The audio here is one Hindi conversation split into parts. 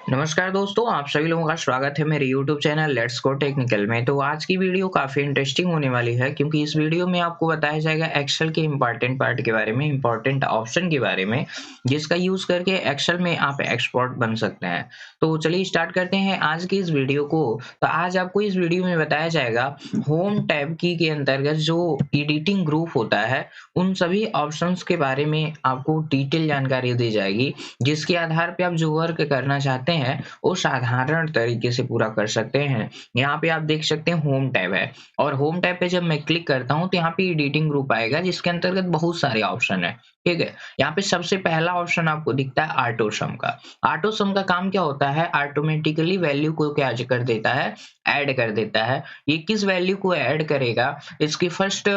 नमस्कार दोस्तों, आप सभी लोगों का स्वागत है मेरे YouTube channel let's go technical में। तो आज की वीडियो काफ़ी इंटरेस्टिंग होने वाली है क्योंकि इस वीडियो में आपको बताया जाएगा एक्सेल के इम्पोर्टेंट पार्ट के बारे में, इम्पोर्टेंट ऑप्शन के बारे में, जिसका यूज़ करके एक्सेल में आप एक्सपर्ट बन सकते हैं। तो चलिए स्टार्ट करते हैं आज की इस वीडियो को। तो आज आपको इस वीडियो में बताया जाएगा होम टैब की के अंतर्गत जो एडिटिंग ग्रुप होता है, उन सभी ऑप्शंस के बारे में आपको डिटेल जानकारी दी जाएगी, जिसके आधार पे आप जो वर्क करना चाहते हैं वो साधारण तरीके से पूरा कर सकते हैं। यहाँ पे आप देख सकते हैं होम टैब है और होम टैब पे जब मैं क्लिक करता हूँ तो यहाँ पे एडिटिंग ग्रुप आएगा जिसके अंतर्गत बहुत सारे ऑप्शन है। ठीक है, यहाँ पे सबसे पहला ऑप्शन आपको दिखता है ऑटो सम का। ऑटो सम का काम क्या होता है, ऑटोमेटिकली वैल्यू को क्या कर देता है, ऐड कर देता है। ये किस वैल्यू को ऐड करेगा, इसकी फर्स्ट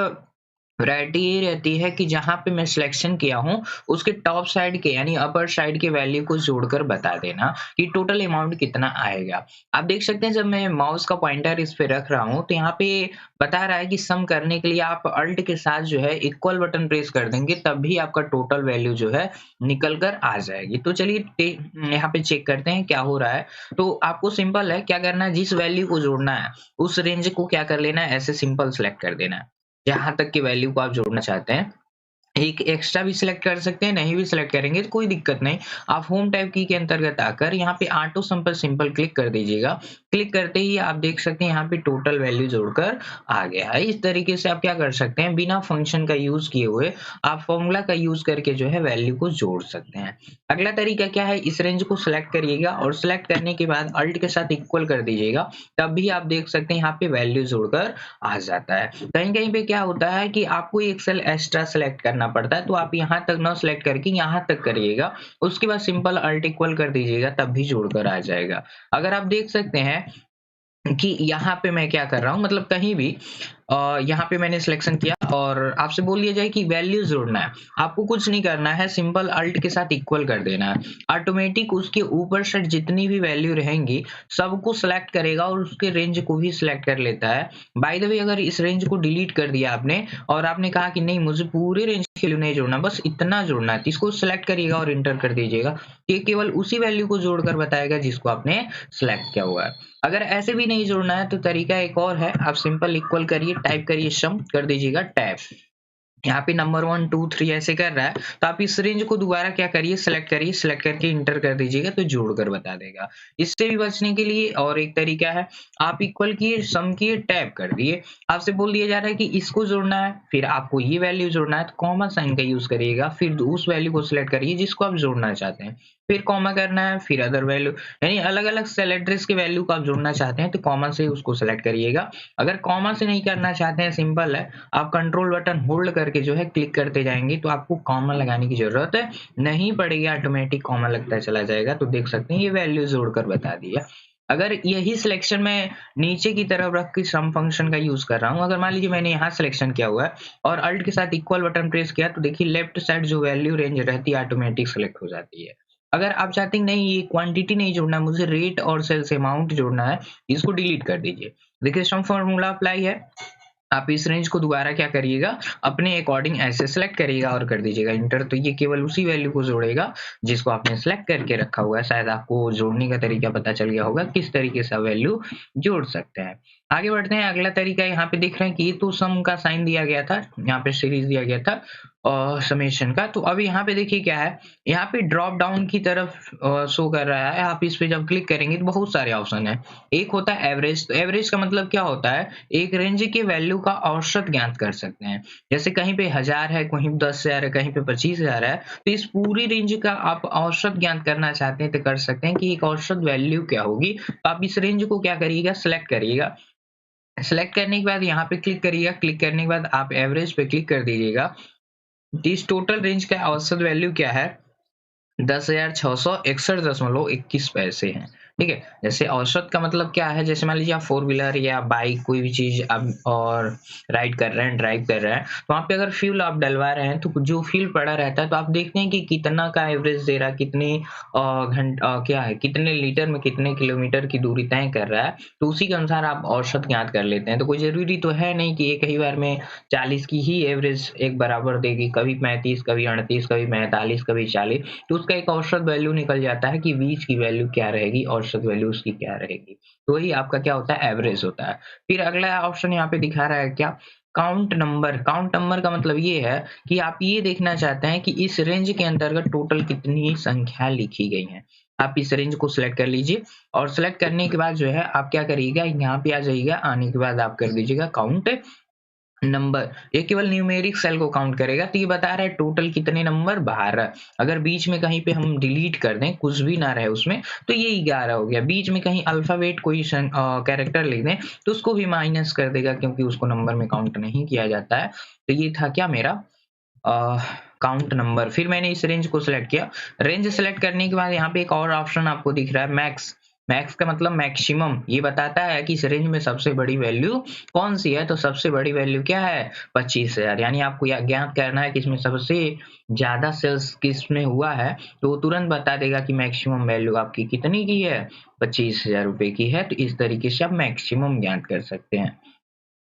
वैरायटी ये रहती है कि जहाँ पे मैं सिलेक्शन किया हूँ उसके टॉप साइड के यानी अपर साइड के वैल्यू को जोड़कर बता देना कि टोटल अमाउंट कितना आएगा। आप देख सकते हैं जब मैं माउस का पॉइंटर इस पे रख रहा हूँ तो यहाँ पे बता रहा है कि सम करने के लिए आप अल्ट के साथ जो है इक्वल बटन प्रेस कर देंगे तब भी आपका टोटल वैल्यू जो है निकल कर आ जाएगी। तो चलिए यहाँ पे चेक करते हैं क्या हो रहा है। तो आपको सिंपल है, क्या करना है, जिस वैल्यू को जोड़ना है उस रेंज को क्या कर लेना है, ऐसे सिंपल सेलेक्ट कर देना है जहाँ तक की वैल्यू को आप जोड़ना चाहते हैं। एक एक्स्ट्रा भी सिलेक्ट कर सकते हैं, नहीं भी सिलेक्ट करेंगे तो कोई दिक्कत नहीं। आप होम टैब की के अंतर्गत आकर यहाँ पे ऑटो सम पर सिंपल क्लिक कर दीजिएगा। क्लिक करते ही आप देख सकते हैं यहाँ पे टोटल वैल्यू जोड़कर आ गया है। इस तरीके से आप क्या कर सकते हैं, बिना फंक्शन का यूज़ किए हुए आप फॉर्मूला का यूज़ करके जो है वैल्यू को जोड़ सकते हैं। अगला तरीका क्या है, इस रेंज को सिलेक्ट करिएगा और सिलेक्ट करने के बाद अल्ट के साथ इक्वल कर दीजिएगा, तब भी आप देख सकते हैं यहाँ पे वैल्यू जोड़कर आ जाता है। कहीं-कहीं पे क्या होता है कि आपको एक सेल एक्स्ट्रा सेलेक्ट करना पड़ता है, तो आप यहाँ तक ना सेलेक्ट करके यहाँ तक करिएगा, उसके बाद सिंपल अल्ट इक्वल कर दीजिएगा तब भी जोड़कर आ जाएगा। अगर आप देख सकते हैं कि यहाँ पे मैं क्या कर रहा हूँ, मतलब कहीं भी यहाँ पे मैंने सिलेक्शन किया और आपसे बोल दिया जाए कि वैल्यू जोड़ना है, आपको कुछ नहीं करना है, सिंपल अल्ट के साथ इक्वल कर देना है। ऑटोमेटिक उसके ऊपर से जितनी भी वैल्यू रहेंगी सबको सिलेक्ट करेगा और उसके रेंज को भी सिलेक्ट कर लेता है। बाय द वे अगर इस रेंज को डिलीट कर दिया आपने और आपने कहा कि नहीं मुझे पूरे रेंज के लिए नहीं जोड़ना, बस इतना जोड़ना है, तो इसको सिलेक्ट करिएगा और इंटर कर दीजिएगा। ये केवल उसी वैल्यू को जोड़कर बताएगा जिसको आपने सिलेक्ट किया हुआ है। अगर ऐसे भी नहीं जोड़ना है तो तरीका एक और है, आप सिंपल इक्वल करिए, टाइप करिए सम, कर दीजिएगा टैब। यहाँ पे नंबर 1, 2, 3 ऐसे कर रहा है, तो आप इस रेंज को दोबारा क्या करिए, करिए, सिलेक्ट करके इंटर कर दीजिएगा तो जोड़कर बता देगा। इससे भी बचने के लिए और एक तरीका है, आप इक्वल किए, सम किए, टैब कर दिए, आपसे बोल दिया जा रहा है कि इसको जोड़ना है, फिर आपको ये वैल्यू जोड़ना है तो कॉमा साइन का यूज़ करिएगा, फिर उस वैल्यू को सिलेक्ट करिए जिसको आप जोड़ना चाहते हैं, फिर कॉमा करना है, फिर अदर वैल्यू, यानी अलग-अलग सेल एड्रेस की वैल्यू को आप जोड़ना चाहते हैं तो कॉमा से उसको सिलेक्ट करिएगा। अगर कॉमा से नहीं करना चाहते हैं, सिंपल है, आप कंट्रोल बटन होल्ड करके जो है क्लिक करते जाएँगे तो आपको कॉमा लगाने की ज़रूरत नहीं पड़ेगी, ऑटोमेटिक कॉमा लगता चला जाएगा। तो देख सकते हैं ये वैल्यू जोड़कर बता दिया। अगर यही सिलेक्शन मैं नीचे की तरफ रख के सम फंक्शन का यूज़ कर रहा हूँ, अगर मान लीजिए मैंने यहाँ सिलेक्शन किया हुआ है और अल्ट के साथ इक्वल बटन प्रेस किया तो देखिए लेफ्ट साइड जो वैल्यू रेंज रहती है ऑटोमेटिक सेलेक्ट हो जाती है। अगर आप चाहते हैं नहीं ये क्वांटिटी नहीं जोड़ना, मुझे रेट और सेल्स अमाउंट जोड़ना है, इसको डिलीट कर दीजिए। देखिए सम फार्मूला अप्लाई है, आप इस रेंज को दोबारा क्या करिएगा, अपने अकॉर्डिंग ऐसे सेलेक्ट करिएगा और कर दीजिएगा इंटर, तो ये केवल उसी वैल्यू को जोड़ेगा जिसको आपने सेलेक्ट करके रखा हुआ है। शायद आपको जोड़ने का तरीका पता चल गया होगा किस तरीके से आप वैल्यू जोड़ सकते हैं। आगे बढ़ते हैं, अगला तरीका यहाँ पे देख रहे हैं कि ये तो सम का साइन दिया गया था, यहाँ पे सीरीज दिया गया था समेशन का। तो अब यहाँ पे देखिए क्या है, यहाँ पे ड्रॉप डाउन की तरफ शो कर रहा है, आप इस पे जब क्लिक करेंगे तो बहुत सारे ऑप्शन है। एक होता है एवरेज, तो एवरेज का मतलब क्या होता है, एक रेंज के वैल्यू का औसत ज्ञात कर सकते हैं। जैसे कहीं पे 1000 है, कहीं 10,000 है, कहीं पे 25,000 है, तो इस पूरी रेंज का आप औसत ज्ञात करना चाहते हैं तो कर सकते हैं कि एक औसत वैल्यू क्या होगी। तो आप इस रेंज को क्या करिएगा, सिलेक्ट करिएगा। सिलेक्ट करने के बाद यहाँ पे क्लिक करिएगा, क्लिक करने के बाद आप एवरेज पे क्लिक कर दीजिएगा। इस टोटल रेंज का औसत वैल्यू क्या है, 10,661.21 पैसे हैं। ठीक है। जैसे औसत का मतलब क्या है, जैसे मान लीजिए आप फोर व्हीलर या बाइक कोई भी चीज आप और राइड कर रहे हैं, ड्राइव कर रहे हैं, तो वहाँ पे अगर फ्यूल आप डलवा रहे हैं तो जो फ्यूल पड़ा रहता है तो आप देखते हैं कि कितना का एवरेज दे रहा है, कितनी क्या है, कितने लीटर में कितने किलोमीटर की दूरी तय कर रहा है, तो उसी के अनुसार आप औसत ज्ञात कर लेते हैं। तो कोई जरूरी तो है नहीं कि एक ही बार में 40 की ही एवरेज एक बराबर देगी, कभी 35, कभी 38, कभी 45, कभी 40, तो उसका एक औसत वैल्यू निकल जाता है कि बीच की वैल्यू क्या रहेगी, औसत वैल्यू उसकी क्या रहेगी। तो वही आपका क्या होता है, एवरेज होता है। फिर अगला ऑप्शन यहाँ पे दिखा रहा है क्या, काउंट नंबर। काउंट नंबर का मतलब ये है कि आप ये देखना चाहते हैं कि इस रेंज के अंतर्गत टोटल कितनी संख्या लिखी गई है। आप इस रेंज को सिलेक्ट कर लीजिए और सिलेक्ट करने के बाद जो है आप क्या करिएगा, यहाँ पे आ जाइएगा, आने के बाद आप कर दीजिएगा काउंट नंबर। ये केवल न्यूमेरिक सेल को काउंट करेगा, तो ये बता रहा है टोटल कितने नंबर बाहर है। अगर बीच में कहीं पे हम डिलीट कर दें, कुछ भी ना रहे उसमें, तो ये 11 हो गया। बीच में कहीं अल्फाबेट कोई कैरेक्टर लिख दें तो उसको भी माइनस कर देगा, क्योंकि उसको नंबर में काउंट नहीं किया जाता है। तो ये था क्या मेरा काउंट नंबर। फिर मैंने इस रेंज को सिलेक्ट किया। रेंज सिलेक्ट करने के बाद यहाँ पे एक और ऑप्शन आपको दिख रहा है, मैक्स। मैक्स का मतलब मैक्सिमम, ये बताता है कि इस रेंज में सबसे बड़ी वैल्यू कौन सी है। तो सबसे बड़ी वैल्यू क्या है, 25,000। यानी आपको यह ज्ञात करना है कि इसमें सबसे ज्यादा सेल्स किस में हुआ है, तो वो तुरंत बता देगा कि मैक्सिमम वैल्यू आपकी कितनी की है, 25,000 रुपए की है। तो इस तरीके से आप मैक्सिमम ज्ञात कर सकते हैं।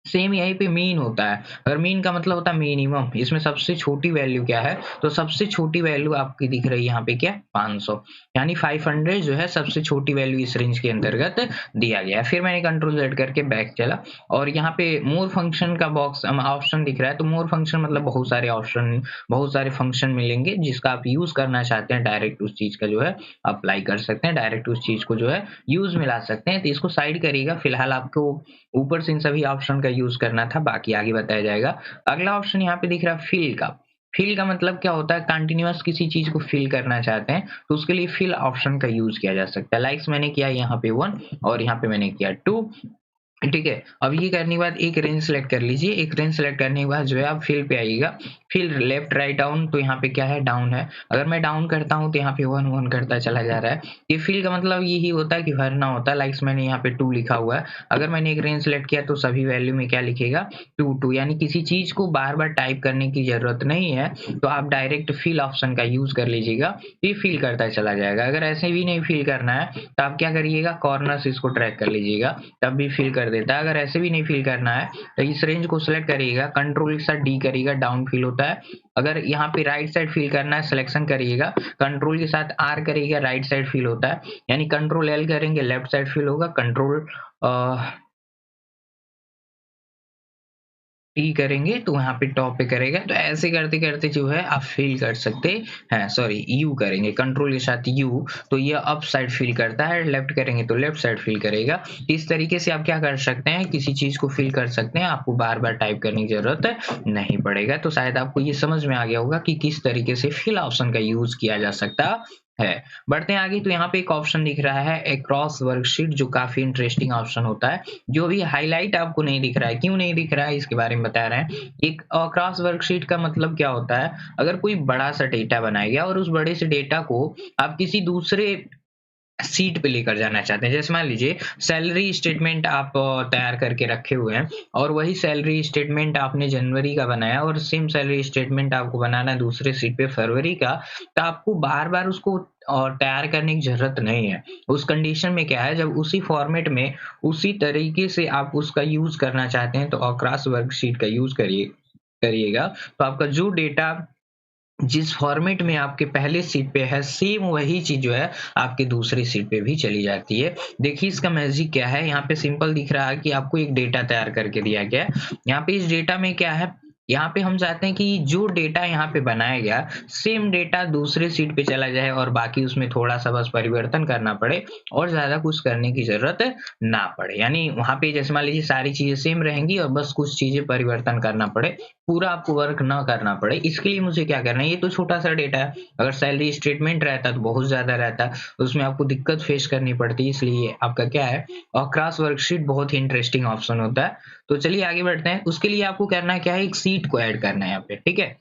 सेम यहीं पे मीन होता है। अगर मीन का मतलब होता है मिनिमम, इसमें सबसे छोटी वैल्यू क्या है, तो सबसे छोटी वैल्यू आपकी दिख रही है यहाँ पे क्या, 500। यानी 500 जो है सबसे छोटी वैल्यू इस रेंज के अंतर्गत दिया गया है। फिर मैंने कंट्रोल जेड करके बैक चला और यहाँ पे मोर फंक्शन का बॉक्स ऑप्शन दिख रहा है। तो मोर फंक्शन मतलब बहुत सारे ऑप्शन, बहुत सारे फंक्शन मिलेंगे जिसका आप यूज करना चाहते हैं, डायरेक्ट उस चीज का जो है अप्लाई कर सकते हैं, डायरेक्ट उस चीज को जो है यूज में ला सकते हैं। तो इसको साइड करिएगा, फिलहाल आपको ऊपर से इन सभी ऑप्शन का यूज करना था, बाकी आगे बताया जाएगा। अगला ऑप्शन यहाँ पे दिख रहा है फिल का। फिल का मतलब क्या होता है, कंटिन्यूअस किसी चीज को फिल करना चाहते हैं तो उसके लिए फिल ऑप्शन का यूज किया जा सकता है। लाइक्स मैंने किया यहाँ पे 1 और यहाँ पे मैंने किया 2। ठीक है। अब ये करने के बाद एक रेंज सेलेक्ट कर लीजिए। एक रेंज सेलेक्ट करने के बाद जो है आप फिल पे आइएगा। फिल लेफ्ट राइट डाउन, तो यहाँ पे क्या है, डाउन है। अगर मैं डाउन करता हूँ तो यहाँ पे 1 1 करता चला जा रहा है। ये फिल का मतलब यही होता है कि भरना होता है। लाइक्स मैंने यहाँ पे 2 लिखा हुआ है। अगर मैंने एक रेंज सेलेक्ट किया तो सभी वैल्यू में क्या लिखेगा, 2 2। यानी किसी चीज को बार बार टाइप करने की जरूरत नहीं है, तो आप डायरेक्ट फिल ऑप्शन का यूज कर लीजिएगा, ये फिल करता चला जाएगा। अगर ऐसे भी नहीं फिल करना है तो आप क्या करिएगा, कॉर्नर्स इसको ट्रैक कर लीजिएगा, तब भी फिल कर देता है। अगर ऐसे भी नहीं फिल करना है तो इस रेंज को सिलेक्ट करिएगा, कंट्रोल के साथ डी करिएगा, डाउन फिल होता है। अगर यहाँ पे राइट साइड फिल करना है, सिलेक्शन करिएगा, कंट्रोल के साथ आर करिएगा, राइट साइड फिल होता है। यानी कंट्रोल एल करेंगे, लेफ्ट साइड फिल होगा, कंट्रोल टी करेंगे तो वहाँ पे टॉप पे करेगा। तो ऐसे करते करते जो है आप फिल कर सकते हैं। सॉरी, यू करेंगे, कंट्रोल के साथ यू, तो ये अप साइड फिल करता है, लेफ्ट करेंगे तो लेफ्ट साइड फिल करेगा। इस तरीके से आप क्या कर सकते हैं, किसी चीज को फिल कर सकते हैं, आपको बार बार टाइप करने की जरूरत नहीं पड़ेगा। तो शायद आपको ये समझ में आ गया होगा कि किस तरीके से फिल ऑप्शन का यूज किया जा सकता है। बढ़ते हैं आगे, तो यहाँ पे एक ऑप्शन दिख रहा है अक्रॉस वर्कशीट, जो काफी इंटरेस्टिंग ऑप्शन होता है। जो भी हाईलाइट आपको नहीं दिख रहा है, क्यों नहीं दिख रहा है इसके बारे में बता रहे हैं। एक क्रॉस वर्कशीट का मतलब क्या होता है, अगर कोई बड़ा सा डेटा बनाया गया और उस बड़े से डेटा को आप किसी दूसरे सीट पे लेकर जाना चाहते हैं। जैसे मान लीजिए सैलरी स्टेटमेंट आप तैयार करके रखे हुए हैं और वही सैलरी स्टेटमेंट आपने जनवरी का बनाया और सेम सैलरी स्टेटमेंट आपको बनाना है दूसरे सीट पे फरवरी का, तो आपको बार बार उसको और तैयार करने की जरूरत नहीं है। उस कंडीशन में क्या है, जब उसी फॉर्मेट में उसी तरीके से आप उसका यूज करना चाहते हैं तो अक्रॉस वर्कशीट का यूज करिएगा। तो आपका जो डेटा जिस फॉर्मेट में आपके पहले सीट पे है, सेम वही चीज जो है आपके दूसरी सीट पे भी चली जाती है। देखिए इसका मैजिक क्या है, यहाँ पे सिंपल दिख रहा है कि आपको एक डेटा तैयार करके दिया गया है। यहाँ पे इस डेटा में क्या है, यहाँ पे हम चाहते हैं कि जो डेटा यहाँ पे बनाया गया सेम डेटा दूसरे सीट पे चला जाए और बाकी उसमें थोड़ा सा बस परिवर्तन करना पड़े और ज्यादा कुछ करने की जरूरत ना पड़े। यानी वहां पे जैसे मान लीजिए सारी चीजें सेम रहेंगी और बस कुछ चीजें परिवर्तन करना पड़े, पूरा आपको वर्क ना करना पड़े। इसके लिए मुझे क्या करना है, ये तो छोटा सा डेटा है। अगर सैलरी स्टेटमेंट रहता तो बहुत ज्यादा रहता, उसमें आपको दिक्कत फेस करनी पड़ती। इसलिए आपका क्या है, और क्रॉस वर्कशीट बहुत ही इंटरेस्टिंग ऑप्शन होता है। तो चलिए आगे बढ़ते हैं। उसके लिए आपको करना क्या है, एक सीट को ऐड करना है यहाँ पे, ठीक है।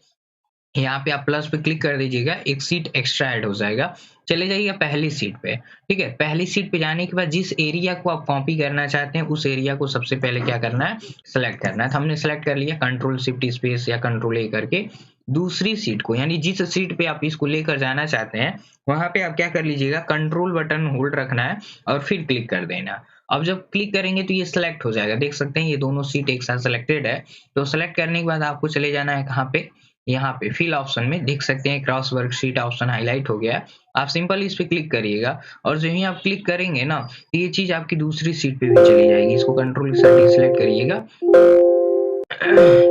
यहाँ पे आप प्लस पे क्लिक कर दीजिएगा, एक सीट एक्स्ट्रा ऐड हो जाएगा। चले जाइएगा पहली सीट पे, ठीक है। पहली सीट पे जाने के बाद जिस एरिया को आप कॉपी करना चाहते हैं उस एरिया को सबसे पहले क्या करना है, सेलेक्ट करना है। तो हमने सेलेक्ट कर लिया, कंट्रोल शिफ्ट स्पेस या कंट्रोल ए करके दूसरी सीट को, यानी जिस सीट पे आप इसको लेकर जाना चाहते हैं वहां पे आप क्या कर लीजिएगा, कंट्रोल बटन होल्ड रखना है और फिर क्लिक कर देना। अब जब क्लिक करेंगे तो ये सिलेक्ट हो जाएगा, देख सकते हैं ये दोनों सीट एक साथ सिलेक्टेड है। तो सिलेक्ट करने के बाद आपको चले जाना है कहाँ पे, यहाँ पे फिल ऑप्शन में देख सकते हैं क्रॉस वर्कशीट ऑप्शन हाईलाइट हो गया है। आप सिंपल इस पे क्लिक करिएगा और जो ही आप क्लिक करेंगे ना तो ये चीज आपकी दूसरी सीट पे भी चली जाएगी। इसको कंट्रोल के साथ सिलेक्ट करिएगा,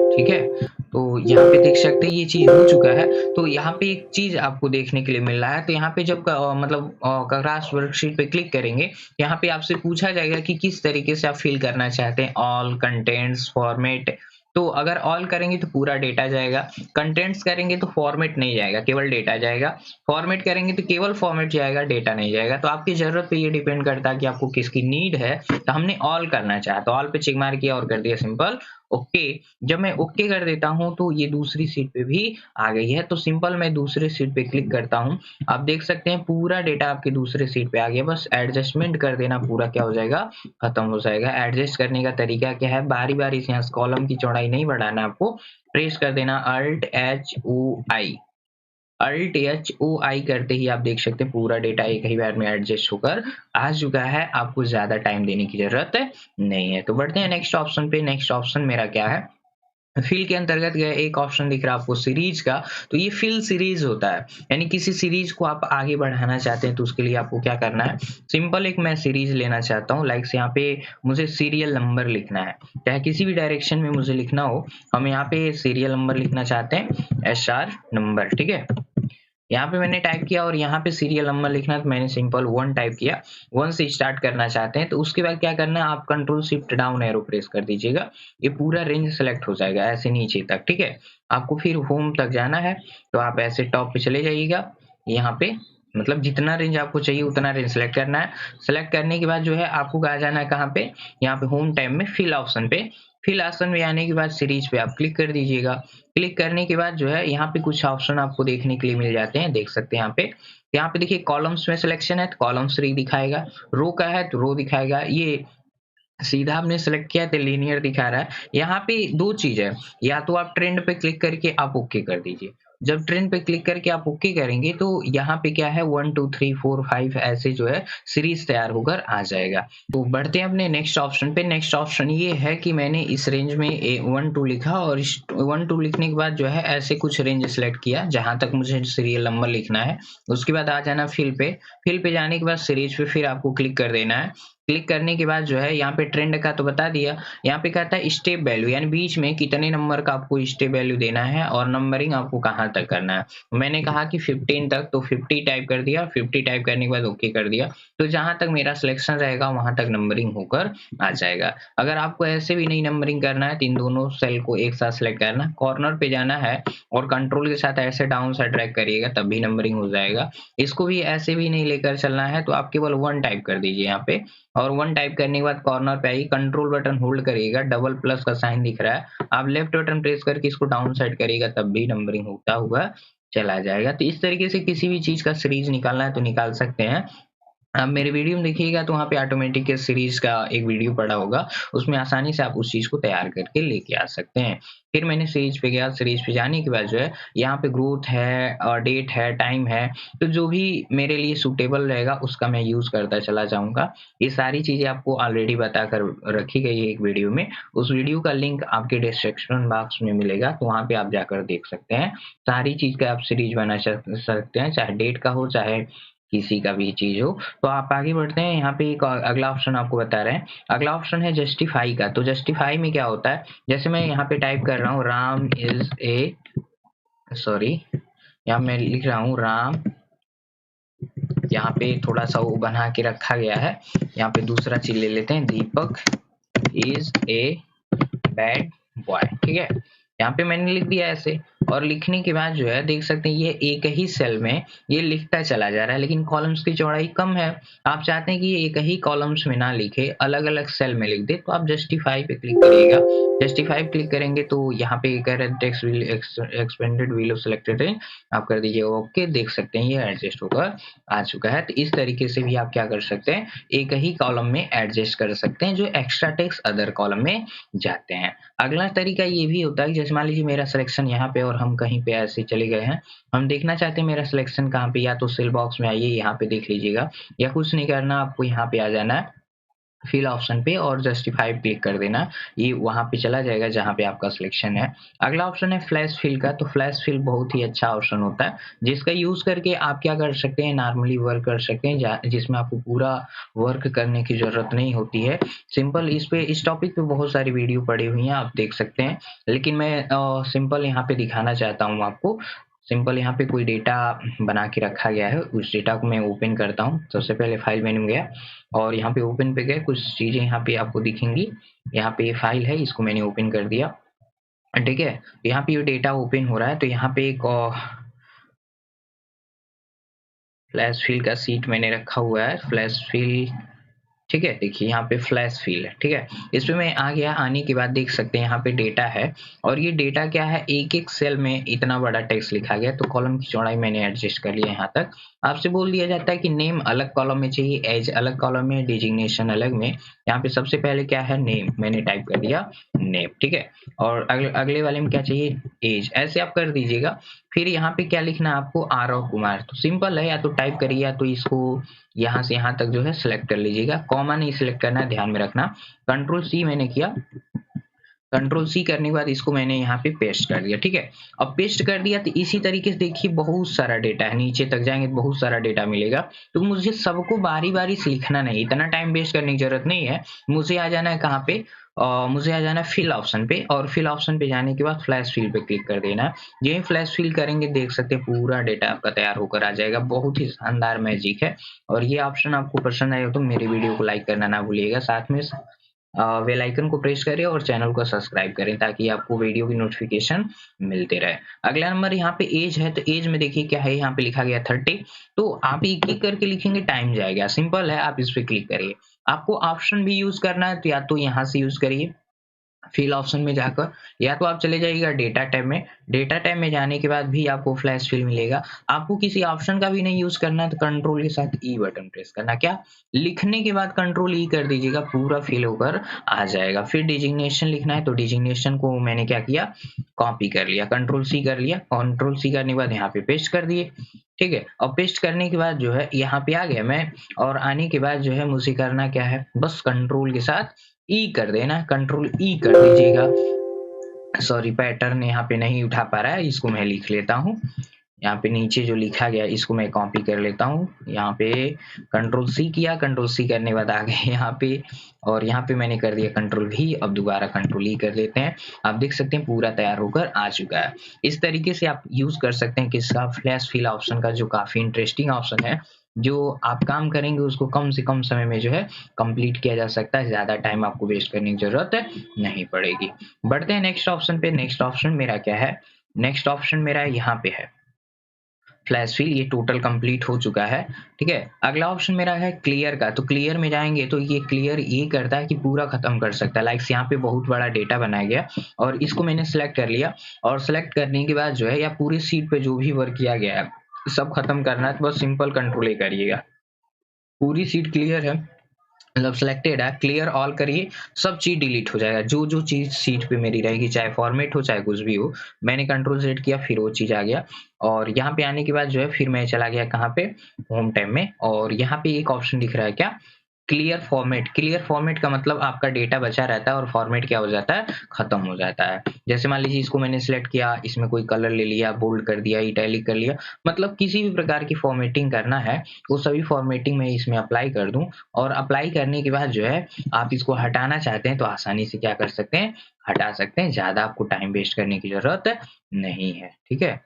ठीक है। तो यहाँ पे देख सकते हैं ये चीज हो चुका है। तो यहाँ पे एक चीज आपको देखने के लिए मिल रहा है। तो यहाँ पे जब मतलब क्रॉस वर्कशीट पे क्लिक करेंगे, यहाँ पे आपसे पूछा जाएगा कि किस तरीके से आप फिल करना चाहते हैं, ऑल, कंटेंट्स, फॉर्मेट। तो अगर ऑल करेंगे तो पूरा डेटा जाएगा, कंटेंट्स करेंगे तो फॉर्मेट नहीं जाएगा, केवल डेटा जाएगा, फॉर्मेट करेंगे तो केवल फॉर्मेट जाएगा, डेटा नहीं जाएगा। तो आपकी जरूरत पे ये डिपेंड करता है कि आपको किसकी नीड है। तो हमने ऑल करना चाहा तो ऑल पे चेक मार किया और कर दिया सिंपल ओके। जब मैं ओके कर देता हूं तो ये दूसरी सीट पे भी आ गई है। तो सिंपल मैं दूसरे सीट पे क्लिक करता हूं, आप देख सकते हैं पूरा डेटा आपके दूसरे सीट पे आ गया। बस एडजस्टमेंट कर देना, पूरा क्या हो जाएगा, खत्म हो जाएगा। एडजस्ट करने का तरीका क्या है, बारी बारी से यहाँ कॉलम की चौड़ाई नहीं बढ़ाना, आपको प्रेस कर देना अल्ट एच ओ आई, अल्ट एच ओ आई करते ही आप देख सकते हैं पूरा डेटा एक ही बार में एडजस्ट होकर आ चुका है। आपको ज्यादा टाइम देने की जरूरत नहीं है। तो बढ़ते हैं नेक्स्ट ऑप्शन पे। नेक्स्ट ऑप्शन मेरा क्या है, फिल के अंतर्गत गए, एक ऑप्शन दिख रहा है आपको सीरीज का। तो ये फिल सीरीज होता है, यानी किसी सीरीज को आप आगे बढ़ाना चाहते हैं तो उसके लिए आपको क्या करना है, सिंपल एक मैं सीरीज लेना चाहता हूँ। लाइक यहाँ पे मुझे सीरियल नंबर लिखना है, चाहे किसी भी डायरेक्शन में मुझे लिखना हो। हम यहाँ पे सीरियल नंबर लिखना चाहते हैं, SR नंबर, ठीक है। यहाँ पे मैंने टाइप किया और यहाँ पे सीरियल नंबर लिखना है तो मैंने सिंपल 1 टाइप किया। 1 से स्टार्ट करना चाहते हैं तो उसके बाद क्या करना है, आप control shift down arrow press कर दीजिएगा, ये पूरा रेंज सेलेक्ट हो जाएगा ऐसे नीचे तक, ठीक है। आपको फिर होम तक जाना है तो आप ऐसे टॉप पे चले जाइएगा, यहाँ पे मतलब जितना रेंज आपको चाहिए उतना रेंज सेलेक्ट करना है। सेलेक्ट करने के बाद जो है आपको कहा जाना है कहाँ पे, यहाँ पे होम टैब में फिल ऑप्शन पे। फिल ऑप्शन में आने के बाद सीरीज पे आप क्लिक कर दीजिएगा। क्लिक करने के बाद जो है यहाँ पे कुछ ऑप्शन आपको देखने के लिए मिल जाते हैं, देख सकते हैं यहाँ पे देखिए कॉलम्स में सिलेक्शन है तो कॉलम 3 दिखाएगा, रो का है तो रो दिखाएगा। ये सीधा आपने सेलेक्ट किया तो लीनियर दिखा रहा है। यहाँ पे दो चीज है, या तो आप ट्रेंड पे क्लिक करके आप ओके कर दीजिए। जब ट्रेंड पे क्लिक करके आप ओके करेंगे तो यहाँ पे क्या है 1 2 3 4 5 ऐसे जो है सीरीज तैयार होकर आ जाएगा। तो बढ़ते हैं अपने नेक्स्ट ऑप्शन पे। नेक्स्ट ऑप्शन ये है कि मैंने इस रेंज में 1 2 लिखा और इस 1 2 लिखने के बाद जो है ऐसे कुछ रेंज सेलेक्ट किया जहां तक मुझे सीरियल नंबर लिखना है। उसके बाद आ जाना फिल पे। फिल पे जाने के बाद सीरीज पे फिर आपको क्लिक कर देना है। क्लिक करने के बाद जो है यहाँ पे ट्रेंड का तो बता दिया, यहाँ पे कहता है स्टेप वैल्यू, यानी बीच में कितने नंबर का आपको स्टेप वैल्यू देना है और नंबरिंग आपको कहाँ तक करना है। मैंने कहा कि 15 तक, तो 50 टाइप कर दिया। 50 टाइप करने के बाद ओके कर दिया। तो जहां तक मेरा सिलेक्शन रहेगा वहां तक नंबरिंग होकर आ जाएगा। अगर आपको ऐसे भी नहीं नंबरिंग करना है तो इन दोनों सेल को एक साथ सिलेक्ट करना, कॉर्नर पे जाना है और कंट्रोल के साथ ऐसे डाउन साइड ड्रैग करिएगा तब भी नंबरिंग हो जाएगा। इसको भी ऐसे भी नहीं लेकर चलना है तो आप केवल 1 टाइप कर दीजिए यहाँ पे, और 1 टाइप करने के बाद कॉर्नर पे आइए, कंट्रोल बटन होल्ड करिएगा, डबल प्लस का साइन दिख रहा है, आप लेफ्ट बटन प्रेस करके इसको डाउन साइड करिएगा तब भी नंबरिंग होता हुआ चला जाएगा। तो इस तरीके से किसी भी चीज का सीरीज निकालना है तो निकाल सकते हैं। आप मेरे वीडियो में देखिएगा तो वहाँ पे ऑटोमेटिक सीरीज का एक वीडियो पड़ा होगा, उसमें आसानी से आप उस चीज को तैयार करके लेके आ सकते हैं। फिर मैंने सीरीज पे गया, सीरीज पे जाने के बाद जो है यहाँ पे ग्रोथ है और डेट है, टाइम है, तो जो भी मेरे लिए सूटेबल रहेगा उसका मैं यूज करता चला जाऊंगा। ये सारी चीजें आपको ऑलरेडी बता कर रखी गई है एक वीडियो में, उस वीडियो का लिंक आपके डिस्क्रिप्शन बॉक्स में मिलेगा, तो वहाँ पे आप जाकर देख सकते हैं। सारी चीज का आप सीरीज बना सकते हैं, चाहे डेट का हो चाहे किसी का भी चीज हो। तो आप आगे बढ़ते हैं, यहाँ पे एक अगला ऑप्शन आपको बता रहे हैं। अगला ऑप्शन है जस्टिफाई का। तो जस्टिफाई में क्या होता है, जैसे मैं यहाँ पे टाइप कर रहा हूँ राम इज ए, सॉरी यहाँ मैं लिख रहा हूँ राम, यहाँ पे थोड़ा सा वो बना के रखा गया है। यहाँ पे दूसरा चीज ले लेते हैं, दीपक इज ए बैड बॉय, ठीक है। यहाँ पे मैंने लिख दिया ऐसे, और लिखने के बाद जो है देख सकते हैं ये एक ही सेल में ये लिखता चला जा रहा है, लेकिन कॉलम्स की चौड़ाई कम है। आप चाहते हैं कि ये एक ही कॉलम्स में ना लिखे, अलग-अलग सेल में लिख दे, तो आप जस्टिफाई पे क्लिक करिएगा। जस्टिफाई क्लिक करेंगे तो यहाँ पे कह रहा है text will expanded will selected है, आप कर दीजिए ओके। देख सकते हैं ये एडजस्ट होकर आ चुका है। तो इस तरीके से भी आप क्या कर सकते हैं, एक ही कॉलम में एडजस्ट कर सकते हैं जो एक्स्ट्रा टेक्स्ट अदर कॉलम में जाते हैं। अगला तरीका ये भी होता है, जैसे मान लीजिए मेरा सिलेक्शन यहाँ पे और हम कहीं पे ऐसे चले गए हैं, हम देखना चाहते हैं मेरा सिलेक्शन कहाँ पे, या तो सेल बॉक्स में आइए, यहाँ पे देख लीजिएगा, या कुछ नहीं करना, आपको यहाँ पे आ जाना है फिल ऑप्शन पे और जस्टिफाई क्लिक कर देना। ये वहाँ पे चला जाएगा जहाँ पे आपका सिलेक्शन है। अगला ऑप्शन है फ्लैश फिल का। तो फ्लैश फिल बहुत ही अच्छा ऑप्शन होता है, जिसका यूज़ करके आप क्या कर सकते हैं, नॉर्मली वर्क कर सकते हैं, जिसमें आपको पूरा वर्क करने की ज़रूरत नहीं होती है। सिंपल इस टॉपिक पे बहुत सारी वीडियो पड़ी हुई हैं, आप देख सकते हैं, लेकिन मैं सिंपल यहाँ पे दिखाना चाहता हूँ आपको। सिंपल यहाँ पे कोई डेटा बना के रखा गया है, उस डेटा को मैं ओपन करता हूँ। सबसे पहले फाइल मेन्यू में गया और यहाँ पे ओपन पे गए, कुछ चीज़ें यहाँ पे आपको दिखेंगी। यहाँ पे ये फाइल है, इसको मैंने ओपन कर दिया, ठीक है। यहाँ पे ये डेटा ओपन हो रहा है, तो यहाँ पे एक फ्लैश फिल का सीट मैंने रखा हुआ है, फ्लैश फिल, ठीक है। देखिए यहाँ पे फ्लैश फिल है, ठीक है। इस पे मैं आ गया, आने के बाद देख सकते हैं यहाँ पे डेटा है, और ये डेटा क्या है, एक एक सेल में इतना बड़ा टेक्स्ट लिखा गया। तो कॉलम की चौड़ाई मैंने एडजस्ट कर लिया यहाँ तक। आपसे बोल दिया जाता है कि नेम अलग कॉलम में चाहिए, एज अलग कॉलम में, डिजिग्नेशन अलग में। यहाँ पे सबसे पहले क्या है, नेम, मैंने टाइप कर दिया नेम, ठीक है। और अगले वाले में क्या चाहिए, एज, ऐसे आप कर दीजिएगा। फिर यहाँ पे क्या लिखना है आपको, आरव कुमार। तो सिंपल है, या तो टाइप करिए या तो इसको यहाँ से यहाँ तक जो है सिलेक्ट कर लीजिएगा, कॉमा नहीं सिलेक्ट करना है, ध्यान में रखना। कंट्रोल सी मैंने किया, कंट्रोल सी करने के बाद इसको मैंने यहाँ पे पेस्ट कर दिया, ठीक है। अब पेस्ट कर दिया तो इसी तरीके से देखिए बहुत सारा डेटा है, नीचे तक जाएंगे तो बहुत सारा डेटा मिलेगा। तो मुझे सबको बारी बारी से लिखना नहीं, इतना टाइम वेस्ट करने की जरूरत नहीं है। मुझे आ जाना है कहाँ पे, मुझे आ जाना है फिल ऑप्शन पे, और फिल ऑप्शन पे जाने के बाद फ्लैश फिल पे क्लिक कर देना है। यही फ्लैश फिल करेंगे देख सकते हैं पूरा डेटा आपका तैयार होकर आ जाएगा। बहुत ही शानदार मैजिक है, और ये ऑप्शन आपको पसंद आएगा तो मेरे वीडियो को लाइक करना ना भूलिएगा, साथ में बेल आइकन को प्रेस करें और चैनल को सब्सक्राइब करें ताकि आपको वीडियो की नोटिफिकेशन मिलते रहे। अगला नंबर यहाँ पे एज है, तो एज में देखिए क्या है, यहाँ पे लिखा गया 30। तो आप एक एक करके लिखेंगे, टाइम जाएगा। सिंपल है, आप इस पे क्लिक करिए। आपको ऑप्शन भी यूज करना है तो या तो यहाँ से यूज करिए फिल ऑप्शन में जाकर, या तो आप चले जाइएगा डेटा टैब में। डेटा टैब में जाने के बाद भी आपको फ्लैश फिल मिलेगा। आपको किसी ऑप्शन का भी नहीं यूज करना है तो कंट्रोल के साथ ई बटन प्रेस करना, क्या लिखने के बाद कंट्रोल ई कर दीजिएगा, पूरा फिल होकर आ जाएगा। फिर डिजिग्नेशन लिखना है तो डिजिग्नेशन को मैंने क्या किया, कॉपी कर लिया, कंट्रोल सी कर लिया। कंट्रोल सी करने के बाद यहाँ पे पेस्ट कर दिए, ठीक है। और पेस्ट करने के बाद जो है यहाँ पे आ गया मैं, और आने के बाद जो है मुझे करना क्या है, बस कंट्रोल के साथ ई कर देना, कंट्रोल ई कर दीजिएगा। सॉरी, पैटर्न यहाँ पे नहीं उठा पा रहा है, इसको मैं लिख लेता हूँ। यहाँ पे नीचे जो लिखा गया इसको मैं कॉपी कर लेता हूँ। यहाँ पे कंट्रोल सी किया, कंट्रोल सी करने के बाद आ गए यहाँ पे, और यहाँ पे मैंने कर दिया कंट्रोल भी। अब दोबारा कंट्रोल ई कर लेते हैं। आप देख सकते हैं पूरा तैयार होकर आ चुका है। इस तरीके से आप यूज कर सकते हैं किसका, फ्लैश फिल ऑप्शन का, जो काफी इंटरेस्टिंग ऑप्शन है। जो आप काम करेंगे उसको कम से कम समय में जो है कंप्लीट किया जा सकता है, ज्यादा टाइम आपको वेस्ट करने की जरूरत नहीं पड़ेगी। बढ़ते हैं नेक्स्ट ऑप्शन पे। नेक्स्ट ऑप्शन मेरा क्या है, नेक्स्ट ऑप्शन मेरा यहाँ पे है फ्लैश फिल, ये टोटल कंप्लीट हो चुका है, ठीक है। अगला ऑप्शन मेरा है क्लियर का। तो क्लियर में जाएंगे तो ये क्लियर ये करता है कि पूरा खत्म कर सकता है। लाइक यहाँ पे बहुत बड़ा डेटा बनाया गया और इसको मैंने सिलेक्ट कर लिया, और सिलेक्ट करने के बाद जो है या पूरी सीट पे जो भी वर्क किया गया है सब खत्म करना है तो बस सिंपल कंट्रोल ए करिएगा। पूरी सीट क्लियर है, मतलब सिलेक्टेड है, क्लियर ऑल करिए, सब चीज डिलीट हो जाएगा। जो जो चीज सीट पे मेरी रहेगी, चाहे फॉर्मेट हो चाहे कुछ भी हो, मैंने कंट्रोल सेट किया, फिर वो चीज आ गया। और यहाँ पे आने के बाद जो है फिर मैं चला गया कहाँ पे, होम टैब में, और यहाँ पे एक ऑप्शन दिख रहा है क्या, क्लियर फॉर्मेट। क्लियर फॉर्मेट का मतलब आपका डेटा बचा रहता है और फॉर्मेट क्या हो जाता है, खत्म हो जाता है। जैसे मान लीजिए इसको मैंने सिलेक्ट किया, इसमें कोई कलर ले लिया, बोल्ड कर दिया, इटैलिक कर लिया, मतलब किसी भी प्रकार की फॉर्मेटिंग करना है वो सभी फॉर्मेटिंग मैं इसमें अप्लाई कर दूं। और अप्लाई करने के बाद जो है आप इसको हटाना चाहते हैं तो आसानी से क्या कर सकते हैं, हटा सकते हैं, ज्यादा आपको टाइम वेस्ट करने की जरूरत नहीं है, ठीक है।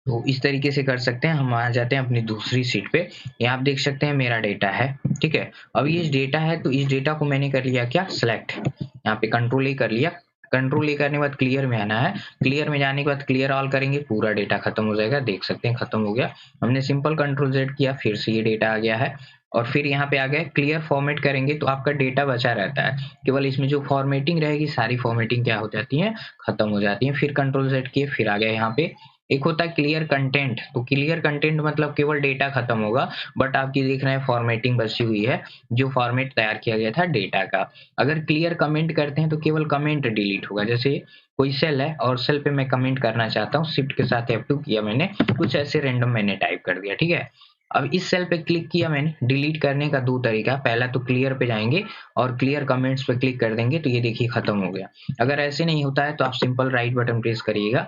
तो इस तरीके से कर सकते हैं। हम आ जाते हैं अपनी दूसरी सीट पे। यहाँ आप देख सकते हैं मेरा डेटा है, ठीक है। अब ये डेटा है तो इस डेटा को मैंने कर लिया क्या, सिलेक्ट, यहाँ पे कंट्रोल ही कर लिया, कंट्रोल ए करने के बाद क्लियर में आना है। क्लियर में जाने के बाद क्लियर ऑल करेंगे, पूरा डेटा खत्म हो जाएगा। देख सकते हैं खत्म हो गया। हमने सिंपल कंट्रोल जेड किया, फिर से ये डेटा आ गया है और फिर यहाँ पे आ गया क्लियर फॉर्मेट करेंगे तो आपका डेटा बचा रहता है। केवल इसमें जो फॉर्मेटिंग रहेगी सारी फॉर्मेटिंग क्या हो जाती है, खत्म हो जाती है। फिर कंट्रोल जेड किए, फिर आ गया यहाँ पे एक होता है क्लियर कंटेंट। तो क्लियर कंटेंट मतलब केवल डेटा खत्म होगा, बट आपकी देख रहे हैं फॉर्मेटिंग बची हुई है, जो फॉर्मेट तैयार किया गया था डेटा का। अगर क्लियर कमेंट करते हैं तो केवल कमेंट डिलीट होगा। जैसे कोई सेल है और सेल पे मैं कमेंट करना चाहता हूँ, शिफ्ट के साथ F2 किया मैंने, कुछ ऐसे रैंडम मैंने टाइप कर दिया, ठीक है। अब इस सेल पे क्लिक किया मैंने। डिलीट करने का दो तरीका, पहला तो क्लियर पे जाएंगे और क्लियर कमेंट्स पे क्लिक कर देंगे तो ये देखिए खत्म हो गया। अगर ऐसे नहीं होता है तो आप सिंपल राइट बटन प्रेस करिएगा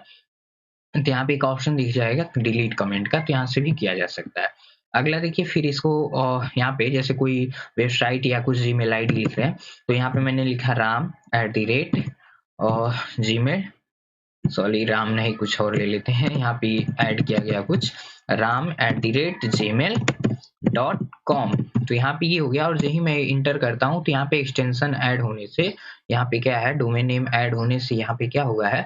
तो यहाँ पे एक ऑप्शन दिख जाएगा डिलीट कमेंट का, तो यहाँ से भी किया जा सकता है। अगला देखिए, फिर इसको यहाँ पे जैसे कोई वेबसाइट या कुछ जीमेल आईडी लिख रहे हैं तो यहाँ पे मैंने लिखा ram@ और जीमेल, सॉरी राम नहीं कुछ और ले लेते हैं, यहाँ पे ऐड किया गया कुछ ram@gmail.com। तो यहाँ पे ये हो गया और यही मैं इंटर करता हूँ तो यहाँ पे एक्सटेंशन ऐड होने से, यहाँ पे क्या है डोमेन नेम ऐड होने से यहाँ पे क्या हुआ है,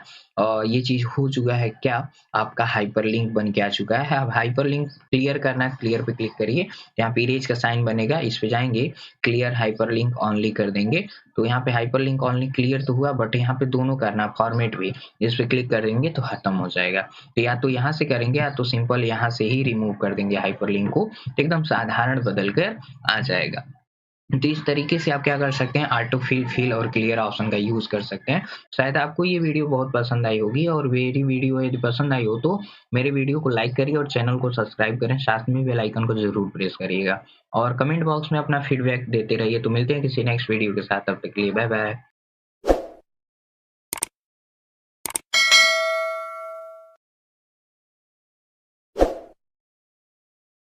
ये चीज हो चुका है, क्या आपका हाइपरलिंक बन के आ चुका है। अब हाइपरलिंक क्लियर करना है, क्लियर पे क्लिक करिए, यहाँ पे इरेज का साइन बनेगा, इस पे जाएंगे, क्लियर हाइपरलिंक ऑनली कर देंगे। तो यहाँ पे हाइपरलिंक ऑनली क्लियर तो हुआ, बट यहाँ पे दोनों करना, फॉर्मेट भी, इस पे क्लिक कर देंगे तो खत्म हो जाएगा। तो या तो यहाँ से करेंगे या तो सिंपल यहाँ से ही रिमूव कर देंगे हाइपरलिंक को, तो एकदम साधारण बदल कर आ जाएगा। तो इस तरीके से आप क्या कर सकते हैं, ऑटो फिल और क्लियर ऑप्शन का यूज कर सकते हैं। शायद आपको ये वीडियो बहुत पसंद आई होगी, और मेरी वीडियो यदि पसंद आई हो तो मेरे वीडियो को लाइक करिए और चैनल को सब्सक्राइब करें, साथ में बेल आइकन को जरूर प्रेस करिएगा और कमेंट बॉक्स में अपना फीडबैक देते रहिए। तो मिलते हैं किसी नेक्स्ट वीडियो के साथ, तब तक के लिए बाय बाय।